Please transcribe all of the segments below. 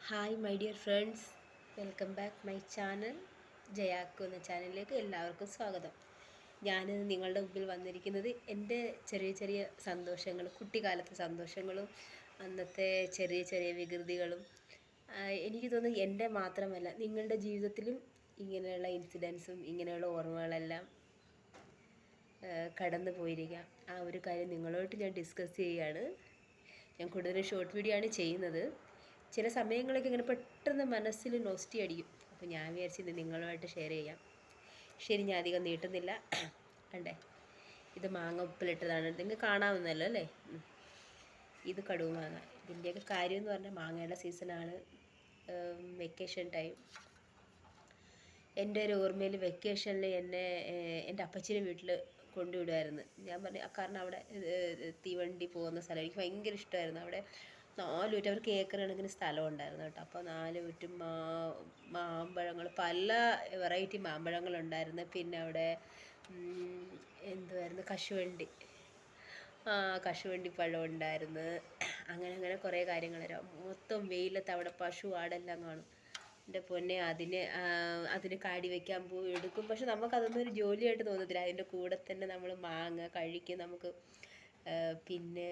Hi my dear friends, welcome back my channel. ജയാക്കു എന്ന ചാനലിലേക്ക് എല്ലാവർക്കും സ്വാഗതം. ഞാനിന്ന് നിങ്ങളുടെ മുമ്പിൽ വന്നിരിക്കുന്നത് എൻ്റെ ചെറിയ ചെറിയ സന്തോഷങ്ങളും കുട്ടിക്കാലത്തെ സന്തോഷങ്ങളും അന്നത്തെ ചെറിയ ചെറിയ വികൃതികളും. എനിക്ക് തോന്നുന്നു എൻ്റെ മാത്രമല്ല നിങ്ങളുടെ ജീവിതത്തിലും ഇങ്ങനെയുള്ള ഇൻസിഡൻസും ഇങ്ങനെയുള്ള ഓർമ്മകളെല്ലാം കടന്നു പോയിരിക്കാം. ആ ഒരു കാര്യം നിങ്ങളോട്ട് ഞാൻ ഡിസ്കസ് ചെയ്യുകയാണ്. ഞാൻ കൂടുതലും ഷോർട്ട് വീഡിയോ ആണ് ചെയ്യുന്നത്. ചില സമയങ്ങളൊക്കെ ഇങ്ങനെ പെട്ടെന്ന് മനസ്സിൽ നൊസ്റ്റി അടിക്കും. അപ്പോൾ ഞാൻ വിചാരിച്ചത് നിങ്ങളുമായിട്ട് ഷെയർ ചെയ്യാം. ശരി, ഞാൻ അധികം നീട്ടുന്നില്ല. കണ്ടേ, ഇത് മാങ്ങ ഉപ്പിലിട്ടതാണ്. നിങ്ങൾക്ക് കാണാവുന്നല്ലോ അല്ലേ? ഇത് കടുവ മാങ്ങ. ഇതിൻ്റെയൊക്കെ കാര്യം എന്ന് പറഞ്ഞാൽ മാങ്ങയുടെ സീസണാണ്, വെക്കേഷൻ ടൈം. എൻ്റെ ഒരു ഓർമ്മയിൽ വെക്കേഷനിൽ എന്നെ എൻ്റെ അപ്പച്ചിയുടെ വീട്ടിൽ കൊണ്ടുവിടുമായിരുന്നു. ഞാൻ പറഞ്ഞു, കാരണം അവിടെ തീവണ്ടി പോകുന്ന സ്ഥലം എനിക്ക് ഭയങ്കര ഇഷ്ടമായിരുന്നു. അവിടെ 4 ചുറ്റും അവർക്ക് ഏക്കർ കണക്കിന് സ്ഥലം ഉണ്ടായിരുന്നു കേട്ടോ. അപ്പോൾ 4 ചുറ്റും മാമ്പഴങ്ങൾ, പല വെറൈറ്റി മാമ്പഴങ്ങളുണ്ടായിരുന്നു. പിന്നെ അവിടെ എന്തുവായിരുന്നു, കശുവണ്ടി പഴം ഉണ്ടായിരുന്നു. അങ്ങനെ കുറേ കാര്യങ്ങൾ. മൊത്തം വെയിലത്ത് അവിടെ പശു ആടെല്ലാം കാണും. എൻ്റെ പൊന്നെ, അതിന് കാടി വയ്ക്കാൻ പോയി എടുക്കും. പക്ഷെ നമുക്കതൊന്നും ഒരു ജോലിയായിട്ട് തോന്നത്തില്ല. അതിൻ്റെ കൂടെ തന്നെ നമ്മൾ മാങ്ങ കഴിക്കും. നമുക്ക് പിന്നെ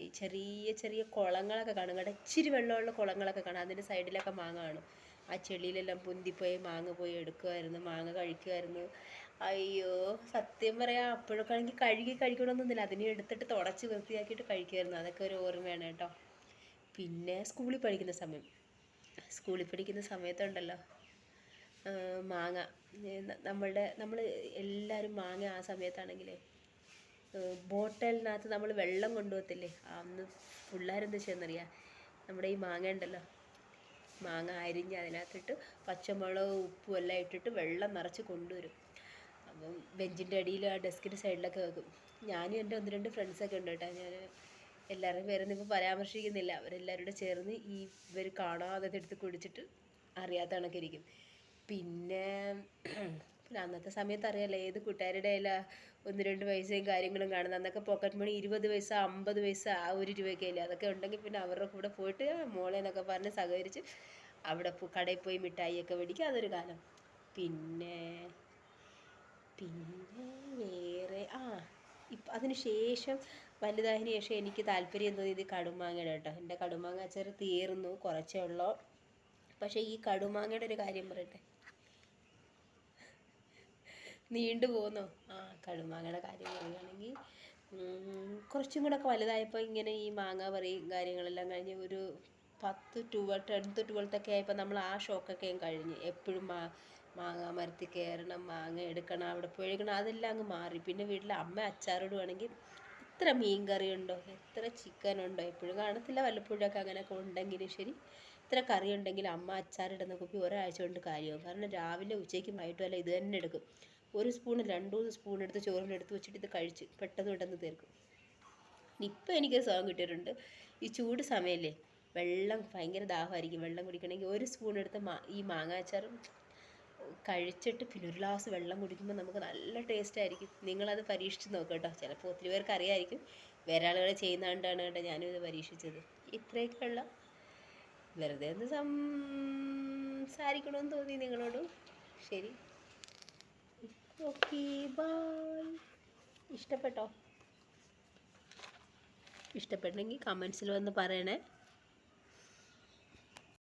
ഈ ചെറിയ ചെറിയ കുളങ്ങളൊക്കെ കാണും കേട്ടോ. ഇച്ചിരി വെള്ളമുള്ള കുളങ്ങളൊക്കെ കാണും. അതിൻ്റെ സൈഡിലൊക്കെ മാങ്ങ കാണും. ആ ചെളിയിലെല്ലാം പൊന്തിപ്പോയി മാങ്ങ പോയി എടുക്കുമായിരുന്നു, മാങ്ങ കഴിക്കുമായിരുന്നു. അയ്യോ, സത്യം പറയാം, അപ്പോഴൊക്കെ ആണെങ്കിൽ കഴിക്കണമെന്നൊന്നുമില്ല, അതിനെ എടുത്തിട്ട് തുടച്ച് വൃത്തിയാക്കിയിട്ട് കഴിക്കുമായിരുന്നു. അതൊക്കെ ഒരു ഓർമ്മയാണ് കേട്ടോ. പിന്നെ സ്കൂളിൽ പഠിക്കുന്ന സമയത്തുണ്ടല്ലോ, മാങ്ങ നമ്മൾ എല്ലാവരും മാങ്ങ ആ സമയത്താണെങ്കിലേ ബോട്ടലിനകത്ത് നമ്മൾ വെള്ളം കൊണ്ടുപോകത്തില്ലേ. അന്ന് പിള്ളേരെന്ത് ചെയ്യുന്നറിയാം, നമ്മുടെ ഈ മാങ്ങ ഉണ്ടല്ലോ, മാങ്ങ അരിഞ്ഞ് അതിനകത്തിട്ട് പച്ചമുളക് ഉപ്പും എല്ലാം ഇട്ടിട്ട് വെള്ളം നിറച്ച് കൊണ്ടുവരും. അപ്പം ബെഞ്ചിൻ്റെ അടിയിൽ ആ ഡെസ്കിൻ്റെ സൈഡിലൊക്കെ വെക്കും. ഞാനും എൻ്റെ 1-2 ഫ്രണ്ട്സൊക്കെ ഉണ്ട് കേട്ടോ. ഞാൻ എല്ലാവരുടെയും പേരൊന്നും ഇപ്പോൾ പരാമർശിക്കുന്നില്ല. അവരെല്ലാവരും കൂടെ ചേർന്ന് ഇവർ കാണാതെ എടുത്ത് കുടിച്ചിട്ട് അറിയാത്ത കണക്കെ ഇരിക്കും. പിന്നെ അന്നത്തെ സമയത്ത് അറിയാമല്ലോ, ഏത് കൂട്ടുകാരുടെ കയ്യിലാണ് 1-2 പൈസയും കാര്യങ്ങളും കാണുന്നത്. അന്നൊക്കെ പോക്കറ്റ് മണി 20 പൈസ, 50 പൈസ, ആ 1 രൂപയൊക്കെ അല്ലേ. അതൊക്കെ ഉണ്ടെങ്കിൽ പിന്നെ അവരുടെ കൂടെ പോയിട്ട് മോളെ എന്നൊക്കെ പറഞ്ഞ് സഹകരിച്ച് അവിടെ കടയിൽ പോയി മിഠായിയൊക്കെ മേടിക്കുക. അതൊരു കാലം. പിന്നെ വേറെ അതിന് ശേഷം വലുതായതിനു ശേഷം എനിക്ക് താല്പര്യം തോന്നിയത് കടുമാങ്ങയുടെ കേട്ടോ. എൻ്റെ കടുമാങ്ങ അച്ചാർ തീർന്നു, കുറച്ചേ ഉള്ളൂ. പക്ഷേ ഈ കടുമാങ്ങയുടെ ഒരു കാര്യം പറയട്ടെ, നീണ്ടു പോകുന്നോ? കടുമാങ്ങയുടെ കാര്യം പറയുകയാണെങ്കിൽ കുറച്ചും കൂടെ ഒക്കെ വലുതായപ്പോൾ ഇങ്ങനെ ഈ മാങ്ങ പറയും കാര്യങ്ങളെല്ലാം കഴിഞ്ഞ് ഒരു 10th 12th ഒക്കെ ആയപ്പോൾ നമ്മൾ ആ ഷോക്കൊക്കെ കഴിഞ്ഞ്. എപ്പോഴും മാങ്ങ മരത്തിൽ കയറണം, മാങ്ങ എടുക്കണം, അവിടെ പോയെടുക്കണം, അതെല്ലാം അങ്ങ് മാറി. പിന്നെ വീട്ടിൽ അമ്മ അച്ചാറിടുവാണെങ്കിൽ എത്ര മീൻ കറി ഉണ്ടോ, എത്ര ചിക്കൻ ഉണ്ടോ, എപ്പോഴും കാണത്തില്ല, വല്ലപ്പോഴൊക്കെ അങ്ങനെയൊക്കെ ഉണ്ടെങ്കിലും ശരി, ഇത്ര കറി ഉണ്ടെങ്കിൽ അമ്മ അച്ചാറിടുന്ന കുപ്പി ഒരാഴ്ച കൊണ്ട് കാര്യമാകും. കാരണം രാവിലെ ഉച്ചയ്ക്കും വൈകിട്ടും അല്ല ഇത് തന്നെ എടുക്കും. 1 സ്പൂൺ 2-3 സ്പൂൺ എടുത്ത് ചോറിനെടുത്ത് വെച്ചിട്ട് ഇത് കഴിച്ച് പെട്ടെന്ന് തീർക്കും. ഇപ്പം എനിക്കൊരു സുഖം കിട്ടിയിട്ടുണ്ട്. ഈ ചൂട് സമയമല്ലേ, വെള്ളം ഭയങ്കര ദാഹമായിരിക്കും, വെള്ളം കുടിക്കണമെങ്കിൽ 1 സ്പൂൺ എടുത്ത് ഈ മാങ്ങ അച്ചാറും കഴിച്ചിട്ട് പിന്നെ ഒരു ഗ്ലാസ് വെള്ളം കുടിക്കുമ്പോൾ നമുക്ക് നല്ല ടേസ്റ്റ് ആയിരിക്കും. നിങ്ങളത് പരീക്ഷിച്ച് നോക്കുക കേട്ടോ. ചിലപ്പോൾ ഒത്തിരി പേർക്ക് അറിയാമായിരിക്കും, വേറെ ആളുകൾ ചെയ്യുന്ന കണ്ടാണ് കേട്ടോ ഞാനും ഇത് പരീക്ഷിച്ചത്. ഇത്രയൊക്കെയുള്ള വെറുതെ ഒന്ന് സംസാരിക്കണമെന്ന് തോന്നി നിങ്ങളോടും. ശരി, ഓക്കെ, ബൈ. ഇഷ്ടപ്പെട്ടെങ്കിൽ കമൻസിൽ വന്ന് പറയണേ.